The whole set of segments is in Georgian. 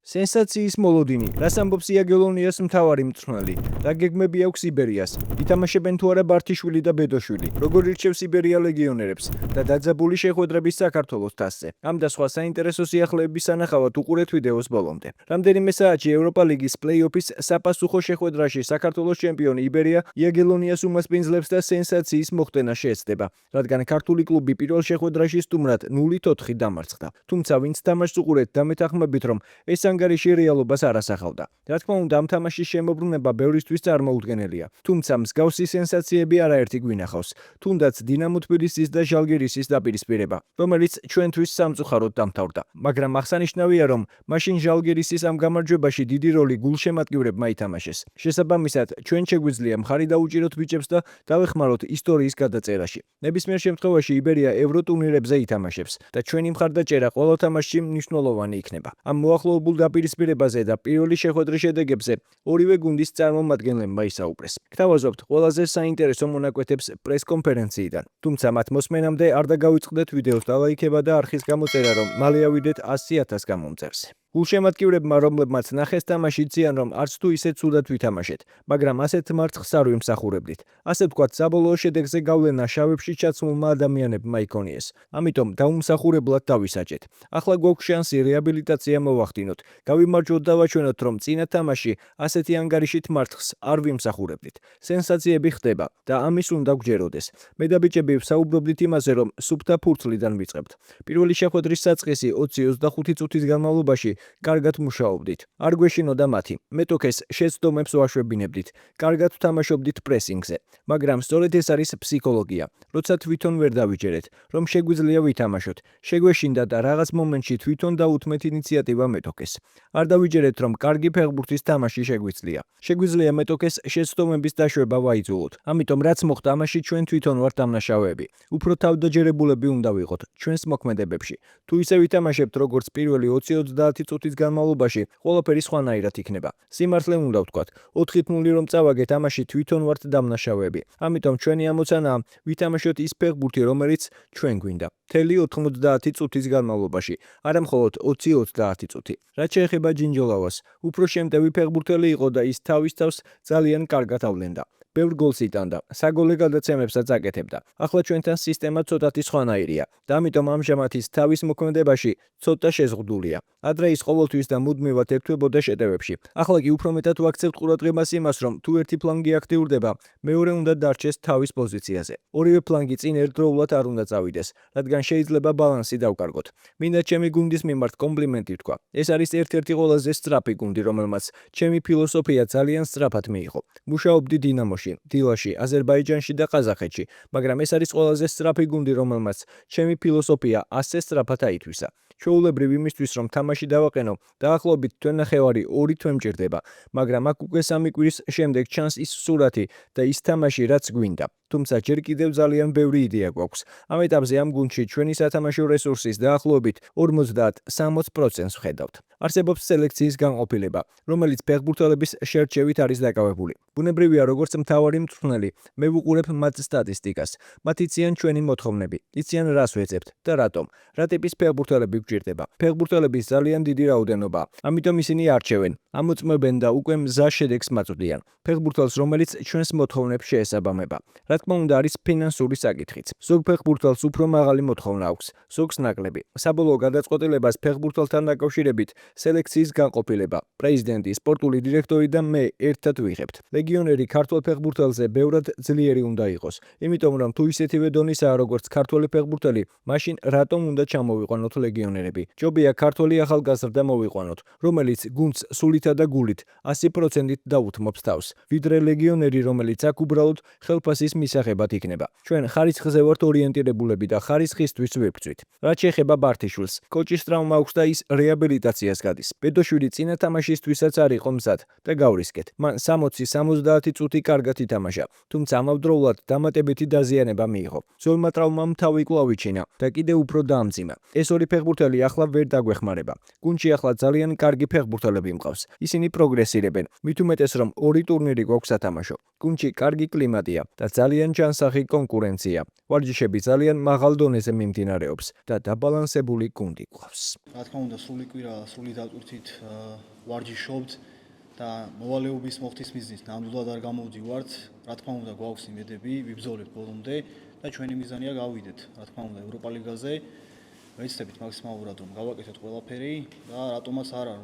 სენსაციის მოლოდინი, რას ამბობს იაგელონიას მთავარი მწვრთნელი, რა გეგმები აქვს იბერიას, ითამაშებენ თუ არა ბართიშვილი და ბედოშვილი, როგორ ირჩევს იბერია ლეგიონერებს და დაძაბული შეხვედრების საქართველოს თასზე. ამ და სხვა საინტერესო სიახლეების სანახავად უყურეთ ვიდეოს ბოლომდე. რამდენიმე საათში ევროპა ლიგის პლეი-ოფის საპასუხო შეხვედრაში საქართველოს ჩემპიონი იბერია იაგელონიას უმასპინძლებს და სენსაციის მოხდენა შეეცდება, რადგან ქართული კლუბი პირველ შეხვედრაში სტუმრად 0-4 დამარცხდა. თუმცა ვინც თამაშს უყურეთ, დამეთანხმებით, რომ ეს ანგარიში რეალობას არ ასახავდა. რა თქმა უნდა, ამ თამაშის შემოbrunება ბევრისთვის წარმოუდგენელია. თუმცა მსგავსი სენსაციები არაერთი გვინახავს. თუნდაც დინამო თბილისის და ჟალგირისის დაპირისპირება, რომელიც ჩვენთვის სამწუხაროდ დამთავრდა. მაგრამ აღსანიშნავია, რომ მაშინ ჟალგირისის ამ გამარჯვებაში დიდი როლი გულშემატკივრებმა ითამაშეს. შესაბამისად, ჩვენ შეგვიძლია მხარი დაუჭიროთ ბიჭებს და დავეხმაროთ ისტორიის გადაწერაში. ნებისმიერ შემთხვევაში იბერია ევროტურნირებზე ითამაშებს და ჩვენი მხარდაჭერა ყველა თამაშში მნიშვნელოვანი იქნება. ამ მოახლოებულ დაპირისპირებაზე და პირველი შეხვედრის შედეგებზე ორივე გუნდის წარმომადგენლებმა ისაუბრეს. გთავაზობთ ყველაზე საინტერესო მონაკვეთებს პრესკონფერენციიდან. თუმცა მათ მოსმენამდე არ დაგავიწყდეთ ვიდეოს დალაიქება და არხის გამოწერა, რომ მალე ავიდეთ 100,000 გამომწერზე. გულშემატკივრებმა, რომლებმაც ნახეს თამაში, ციან, რომ არც თუ ისე ცუდად ვითამაშეთ, მაგრამ ასეთ მარცხს არ ვიმსახურებდით. ასე ვთქვათ, საბოლოო შედეგზე გავლენა შავებში ჩაცმულმა ადამიანებმა იქონიეს. ამიტომ დაუმსახურებლად დავისაჯეთ. ახლა გვაქვს შანსი რეაბილიტაცია მოვახდინოთ. გავიმარჯვოთ და ვაჩვენოთ, რომ წინა თამაში ასეთი ანგარიშით მარცხს არ ვიმსახურებდით. სენსაციები ხდება და ამის უნდა გვჯეროდეს. მე და ბიჭები ვსაუბრობდით იმაზე, რომ სუფთა ფურცლიდან ვიწყებთ. პირველი შეხვედრის საწყისი 20-25 წუთის განმავლობაში კარგად მუშაობდით. არ გვეშინოდა მათი. მეტოქეს შეცდომებს ვაშვებინებდით. კარგად ვთამაშობდით პრესინგზე. მაგრამ სწორედ ეს არის ფსიქოლოგია. როცა თვითონ ვერ დავიჯერეთ, რომ შეგვიძლია ვითამაშოთ, შეგვეშინდა და რაღაც მომენტში თვითონ დაუთმეთ ინიციატივა მეტოქეს. არ დავიჯერეთ, რომ კარგი ფეხბურთის თამაში შეგვიძლია. შეგვიძლია მეტოქეს შეცდომების დაშვება ვაიძულოთ. ამიტომ რაც მოხდა, ამაში ჩვენ თვითონ ვართ დამნაშავეები. უფრო თავდაჯერებულები უნდა ვიყოთ ჩვენს მოქმედებებში. თუ ისე ვითამაშებთ, როგორც პირველი 20-30 წუთის განმავლობაში, ყველაფერი სხვანაირად იქნება. სიმართლე უნდა ვთქვათ, 4-0 რომ წავაგეთ, ამაში თვითონ ვართ დამნაშავეები. ამიტომ ჩვენი ამოცანაა ვითამაშოთ ის ფეხბურთი, რომელიც ჩვენ გვინდა. მთელი 90 წუთის განმავლობაში, არა მხოლოდ 20-30 წუთი. რაც შეეხება ჯინჯოლავას, უფრო შემტევი ფეხბურთელი იყო და ის თავის თავს ძალიან კარგად ავლენდა. ბევრ გოლს იტანდა, საგოლე გადაცემებსაც აკეთებდა. ახლა ჩვენთან სისტემა ცოტათი სხვანაირია და ამიტომ ამჟამად ის თავის მოქმედებაში ცოტა შეზღუდულია. ადრე ის ყოველთვის და მუდმივად ერთვებოდა შეტევებში. ახლა კი უფრო მეტად ვაქცევთ ყურადღებას იმას, რომ თუ ერთი ფლანგი აქტიურდება, მეორე უნდა დარჩეს თავის პოზიციაზე. ორივე ფლანგი წინ ერთდროულად არ უნდა წავიდეს, რადგან შეიძლება ბალანსი დავკარგოთ. მინდა ჩემი გუნდის მიმართ კომპლიმენტი თქვა. ეს არის ერთ-ერთი ყველაზე სწრაფი გუნდი, რომელმაც ჩემი ფილოსოფია ძალიან სწრაფად მიიღო. მუშაობდი დინამოში, დილაში, აზერბაიჯანში და ყაზახეთში, მაგრამ ეს არის ყველაზე სწრაფი გუნდი, რომელმაც ჩემი ფილოსოფია ასე სწრაფად აითვისა. ჩვეულებრივ იმისთვის, რომ თამაში დავაყენო, დაახლოებით თვენახევარი 2 თვე მჭირდება, მაგრამ აქ უკვე 3 კვირის შემდეგ ჩანს ის სურათი და ის თამაში, რაც გვინდა. თუმცა ჯერ კიდევ ძალიან ბევრი იდეა გვაქვს. ამ ეტაპზე ამ გუნდში ჩვენი სათამაშო რესურსის დაახლოებით 50-60%-ს ვხედავთ. არსებობს სელექციის განყოფილება, რომელიც ფეხბურთელების შერჩევით არის დაკავებული. ბუნებრივია, როგორც მთავარი მწვრთნელი, მე ვუყურებ მათ სტატისტიკას. მათ იციან ჩვენი მოთხოვნები, იციან რას ვეძებთ და რატომ. რა ტიპის ფეხბურთელები გვჭირდება. ფეხბურთელების ძალიან დიდი რაოდენობაა, ამიტომ ისინი არჩევენ, ამოწმებენ და უკვე მზა შედეგს მაწვდიან. ფეხბურთელს, რომელიც ჩვენს მოთხოვნებს შეესაბამება. რა თქმა უნდა, არის ფინანსური საკითხიც. ზოგ ფეხბურთელს უფრო მაღალი მოთხოვნა აქვს, ზოგს ნაკლები. საბოლოო გადაწყვეტილებას ფეხბურთელთან დაკავშირებით სელექციის განყოფილება, პრეზიდენტი, სპორტული დირექტორი და მე ერთად ვიღებთ. ლეგიონერი ქართველ ფეხბურთელზე ბევრად ძლიერი უნდა იყოს, იმიტომ რომ თუ ისეთივე დონისაა, როგორც ქართველი ფეხბურთელი, მაშინ რატომ უნდა ჩამოვიყვანოთ ლეგიონერები? ჯობია ქართველი ახალგაზრდა მოვიყვანოთ, რომელიც გუნდს სულითა და გულით 100%-ით დაუთმობს თავს, ვიდრე ლეგიონერი, რომელიც აქ უბრალოდ ხელფასის მისაღებად იქნება. ჩვენ ხარისხზე ვართ ორიენტირებულები და ხარისხისთვის ვებრძვით. რაც შეეხება ბართიშვილს, კოჭის ტრავმა აქვს და ის რეაბილიტაციას გადის. ბედოშვილი წინა თამაშისთვისაც არ იყო მზად და გავრისკეთ. მან 60-70 წუთი კარგად ითამაშა, თუმცა ამავდროულად დამატებითი დაზიანება მიიღო. ძველმა ტრავმამ თავი კვლავ იჩინა და კიდევ უფრო დაამძიმა. ეს ორი ფეხბურთელი ახლა ვერ დაგვეხმარება. გუნდში ახლა ძალიან კარგი ფეხბურთელები მყავს. ისინი პროგრესირებენ. მით უმეტეს რომ ორი ტურნირი გვაქვს სათამაშო. გუნდში კარგი კლიმატია და ძალიან ჯანსაღი კონკურენცია. ვარჯიშები ძალიან მაღალ დონეზე მიმდინარეობს და დაბალანსებული გუნდი გვყავს. რა თქმა უნდა, სრული კვირა, სრული დატვირთვით ვარჯიშობთ და მოვალეობის მოხდის მიზნით ნამდვილად არ გამოვდივართ. რა თქმა უნდა, გვაქვს იმედები, ვიბრძოლებთ ბოლომდე და ჩვენი მიზანია გავიდეთ. რა თქმა უნდა, ევროპა ლიგაზე ვეცდებით მაქსიმალურად რომ გავაკეთოთ ყველაფერი და რატომაც არა,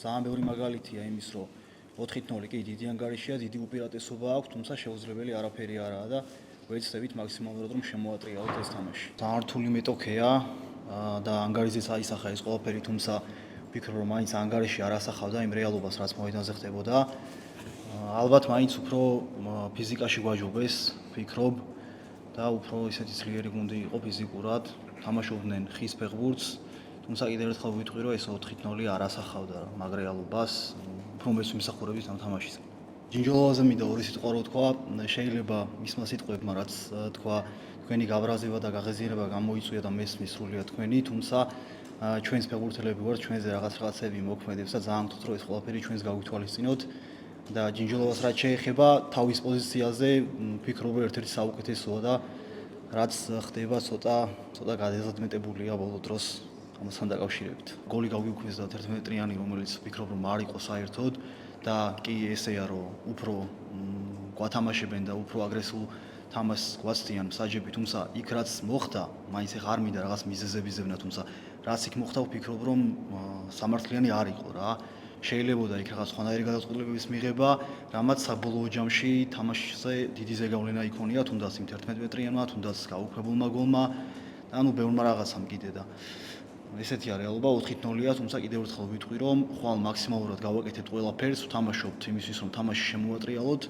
ძალიან ბევრი მაგალითია იმის, რომ 4-0 კი დიდი ანგარიშია, დიდი უპირატესობა აქვს, თუმცა შეუძლებელი არაფერი არაა და ვეცდებით მაქსიმალურად რომ შემოატრიალოთ ეს თამაში. ძალიან რთული მეტოქეა და ანგარიშზეც აისახა ეს ყველაფერი, თუმცა ვფიქრობ რომ მაინც ანგარიში არ ასახავდა იმ რეალობას, რაც მოედანზე ხდებოდა. ალბათ მაინც უფრო ფიზიკაში გვაჯობეს, ვფიქრობ და უფრო ისეთი ძლიერი გუნდი იყო ფიზიკურად, თამაშობდნენ ხის ფეხბურთს, თუმცა კიდევ ერთხელ ვიტყვი რომ ეს 4-0 არ ასახავდა მაგ რეალობას, უფრო მეც ვიმსახურებთ ამ თამაშის. ჯინჯოლოვაზე მინდა ორი სიტყვა რო თქვა, შეიძლება მისმა სიტყვებმა რაც თქვა თქვენი გაბრაზება და გაღეზიანება გამოიწვია და მესმის სრულიად თქვენი, თუმცა ჩვენს ფეხბურთელები ვართ, ჩვენზე რაღაცები მოქმედებს და ძალიან გთხოვთ რომ ეს ყველაფერი ჩვენს გავითვალისწინოთ და ჯინჯოლოვას რაც შეეხება თავის პოზიციაზე ვფიქრობ რომ ერთ-ერთი საუკეთესოა და რაც ხდება ცოტა გადაზადმეტებულია ბოლო დროს ამასთან დაკავშირებით. გოლი გავიუქმეს და 11 მეტრიანი, რომელიც ვფიქრობ რომ არ იყო საერთოდ და კი ესეა რომ უფრო გვათამაშებენ და უფრო აგრესიულ თამაშს გვაცდიან მსაჯები, თუმცა იქ რაც მოხდა, მაინც ახ არ მინდა რაღაც მიზეზების ზევნა, თუმცა რაც იქ მოხდა ვფიქრობ რომ სამართლიანი არ იყო რა. შეიძლებოდა იქ რაღაც სხვანაირი გადაწყვეტილებების მიღება, რამაც საბოლოო ჯამში თამაშზე დიდი ზეგავლენა იქონია, თუნდაც იმ 11 მეტრიანმა, თუნდაც გაუქმებულმა გოლმა, ანუ ბევრმა რაღაცამ კიდე და ესეთია რეალობა 4-0-ია, თუმცა კიდევ ერთხელ ვიტყვი რომ ხვალ მაქსიმალურად გავაკეთებთ ყველაფერს, ვთამაშობთ იმისთვის რომ თამაში შემოატრიალოთ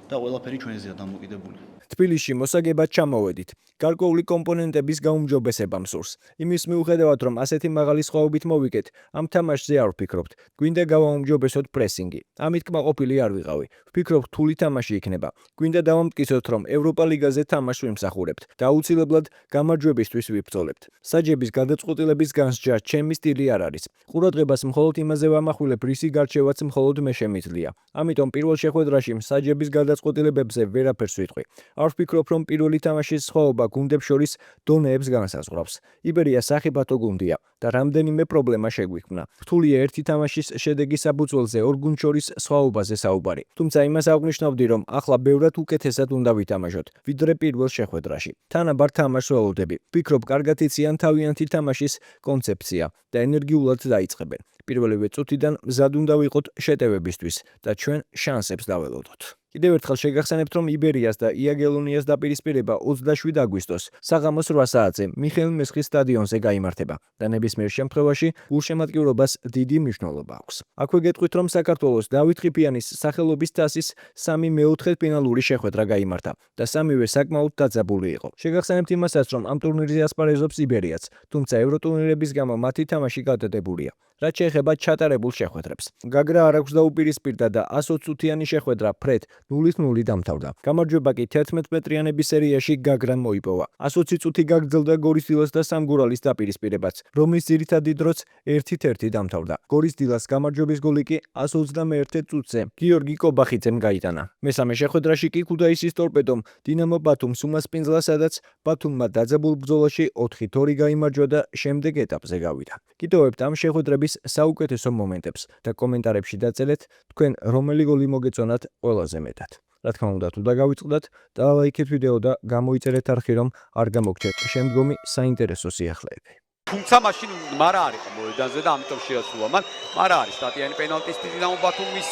და ყველაფერი ჩვენზეა დამოკიდებული. თბილისში მოსაგებად ჩამოვედით. გარკვეული კომპონენტების გაუმჯობესება მსურს. იმის მიუხედავად, რომ ასეთი მაღალი სხვაობით მოვიგეთ, ამ თამაშზე არ ვფიქრობთ. გვინდა გავაუმჯობესოთ პრესინგი. ამით კმაყოფილი არ ვიყავი. ვფიქრობ, რთული თამაში იქნება. გვინდა დავამტკიცოთ, რომ ევროპა ლიგაზე თამაშს ვიმსახურებთ და აუცილებლად გამარჯვებისთვის ვიბრძოლებთ. საჯების გადაწყვეტილების განსჯა ჩემი სტილი არ არის. ყურადღებას მხოლოდ იმაზე ვამახვილებ, რისი გარჩევაც მხოლოდ მე შემიძლია. ამიტომ პირველ შეხვედრაში საჯების გადაწყვეტილებებზე ვერაფერს ვიტყვი. არ ვფიქრობ, რომ პირველი თამაშის სხვაობა გუნდებს შორის დონეებს განსაზღვრავს. იბერია სახიფათო გუნდია და რამდენიმე პრობლემა შეგვიქმნა. რთულია ერთი თამაშის შედეგის საფუძველზე ორ გუნდს შორის სხვაობაზე საუბარი. თუმცა იმას აღნიშნავდი, რომ ახლა ბევრად უკეთესად უნდა ვითამაშოთ, ვიდრე პირველ შეხვედრაში. თანაბარ თამაშს ველოდები. ვფიქრობ, კარგად იციან თავიანთი თამაშის კონცეფცია და ენერგიულად დაიწყებენ. პირველივე წუთიდან მზად უნდა ვიყოთ შეტევებისთვის და ჩვენ შანსებს დაველოდოთ. კიდევ ერთხელ შეგახსენებთ, რომ იბერიას და იაგელონიას დაპირისპირება 27 აგვისტოს საღამოს 8 საათზე მიხეილ მესხის სტადიონზე გაიმართება და ნებისმიერ შემთხვევაში გულშემატკივრობას დიდი მნიშვნელობა აქვს. აქვე გეტყვით, რომ საქართველოს დავით ყიფიანის სახელობის თასის 3 მეოთხედფინალური შეხვედრა გაიმართა და სამივე საკმაოდ დაძაბული იყო. შეგახსენებთ იმასაც, რომ ამ ტურნირზე ასპარეზობს იბერიაც, თუმცა ევროტურნირების გამო მათი თამაში გადადებულია. რაც შეეხება ჩატარებულ შეხვედრებს. გაგრა არ აქვს დაუპირისპირდა და 120 წუთიანი შეხვედრა ფრედ 0-0 დამთავრდა. გამარჯვება კი 11 მეტრიანების სერიაში გაგრამ მოიპოვა. 120 წუთი გაგრძელდა გორის დილას და სამგურალის დაპირისპირებაც, რომლის ძირითადი დროც 1-1 დამთავრდა. გორის დილას გამარჯვების გოლი კი 121 წუთზე გიორგი კობახიძემ გაიტანა. მესამე შეხვედრაში კი ქუთაისის ტორპედომ დინამო ბათუმს უმასპინძლა, სადაც ბათუმმა დაძაბულ ბრძოლაში 4-2 გაიმარჯვა და შემდეგ ეტაპზე გავიდა. კიდევ ამ შეხვედრების საუკეთესო მომენტებს და კომენტარებში დაწელეთ თქვენ რომელი გოლი მოგეწონათ ყველაზე მეტად. რა თქმა უნდა, თუ დაგავიწყდათ, დალაიქეთ ვიდეო და გამოიწერეთ არხი, რომ არ გამოგჩეთ შემდგომი საინტერესო სიახლეები. თუმცა მაშინ მარა არ იყო მოედანზე და ამიტომ შეასრულა მან. მარა არის სტატიანი პენალტის დინამო ბათუმის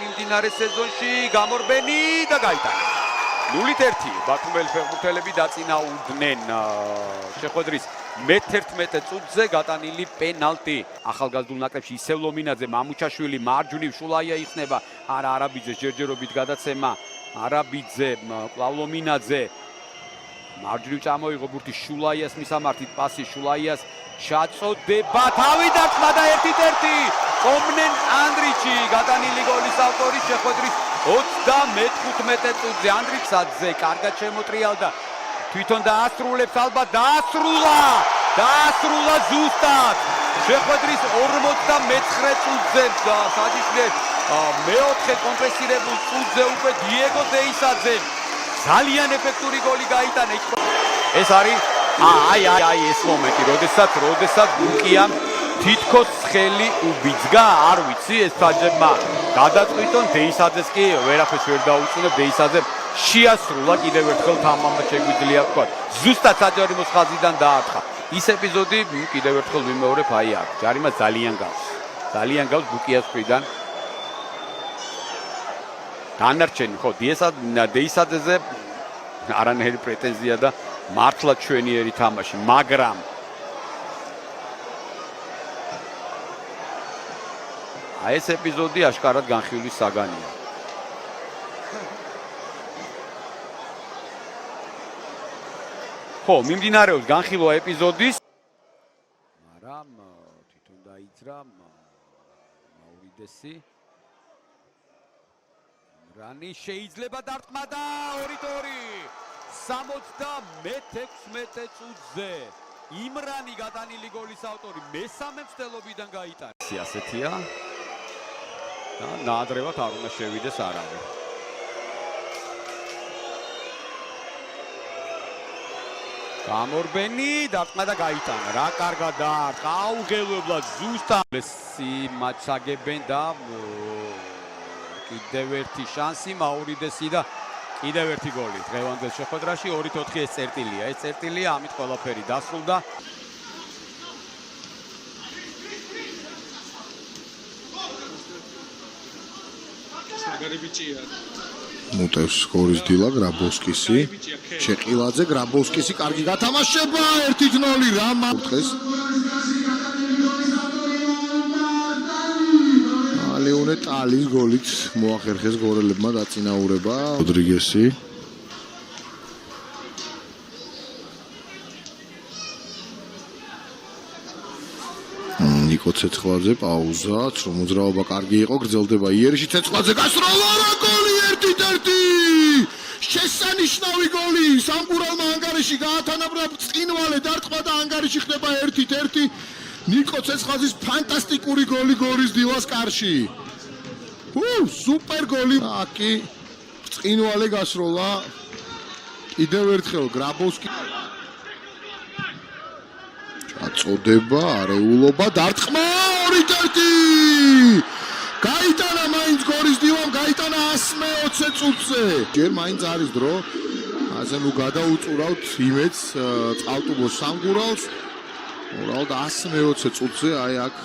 მიმდინარე სეზონში გამორბენი და გაიტანა. 0-1 ბათუმელი ფეხბურთელები დაწინაურდნენ შეხვედრის მე-11 წუთზე გატანილი პენალტი. ახალგაზრდულ ნაკრებში ისევ ლომინაძე, მამუჩაშვილი, მარჯვნივ შულაია იხსნება. არა არაბიძე ჯერჯერობით გადაცემა. არაბიძე, კლავ ლომინაძე. მარჯვნივ წამოიღო ბურთი შულაიას მისამართით პასი შულაიას ჩაწოდება თავი დარტყმა და 1-1. კომნენ ანდრიჩი გატანილი გოლის ავტორი შეხვედრის 35 წუთზე. ანდრიჩაძე კარგად შემოტრიალდა. თვითონ დაასრულებს, ალბათ დაასრულა დაასრულა ზუსტად შეხვედრის 49 წუთზე საჯიშლე მეოთხე კომპრესირებულ წუთზე უკვე დიეგო დეისაძე ძალიან ეფექტური გოლი გაიტანა. ეს არის აი ეს მომენტი, როდესაც ბუკიამ თითქოს ხელი უბიძგა, არ ვიცი ეს საჯებმა გადაწყვიტონ, დეისაძეს კი ვერაფერს ვერ დაუწუნებ, დეისაძემ შეასრულა კიდევ ერთხელ თამამად შეგვიძლია ვთქვა. ზუსტად საჯარიმოს ხაზიდან დაარტყა. ის ეპიზოდი კიდევ ერთხელ ვიმეორებ, აი აქ ჯარიმა ძალიან გავს ბუკიას მხრიდან. განარჩენი ხო დეისაძეზე არანაირი პრეტენზია და მართლა ჩვენიერი თამაში, მაგრამ აი ეს ეპიზოდი აშკარად განხილვის საგანია. ხო, მიმდინარეობს განხილვა ეპიზოდის, მაგრამ თვითონ დაიძრა მაურიდესი. რანი შეიძლება დარტყმა და 2-2. 76 წუთზე იმრანი გადანილი გოლის ავტორი მესამე მცდელობიდან გაიტანა. ასეთია და ნაადრევად არ უნდა შევიდეს არავინ. გამორბენი დარტყმა და გაიტანა. რა კარგად დაარტყა, აუღელებლად ზუსტად მათსაგებენ და კიდევ ერთი შანსი მაურიდესი და კიდევ ერთი გოლი დღევანდელ შეხვედრაში 2-4 ეს წერტილია, ამით ყველაფერი დასრულდა. მუტევს გორის დილა გრაბოვსკისი, ჩეყილაძე, გრაბოვსკისი, კარგი გათამაშება, 1-0 რამა დღეს. ალეონე ტალის გოლით მოახერხეს გორელებმა დაწინაურება. როდრიგესი ნიკო ცეცხლაძე პაუზა, მოძრაობა კარგი იყო, გრძელდება იერიში, ცეცხლაძე გასროლა, რა გოლი 1-1. შესანიშნავი გოლი, სამყურალმა ანგარიში გაათანაბრა წინვალე დარტყმა და ანგარიში ხდება 1-1. ნიკო ცეცხლაძის ფანტასტიკური გოლი გორის დილას კარში. სუპერ გოლი. აკი წინვალე გასროლა. კიდევ ერთხელ გრაბოვსკი აწოდება, არეულობა, დარტყმა 2-1. გაიტანა მაინც გორის დილამ, გაიტანა 120 წუთზე. ჯერ მაინც არის დრო. ასე ნუ გადაუწურავთ იმედს წყალტუბოს სამგურალს. უბრალოდ 120 წუთზე აი აქ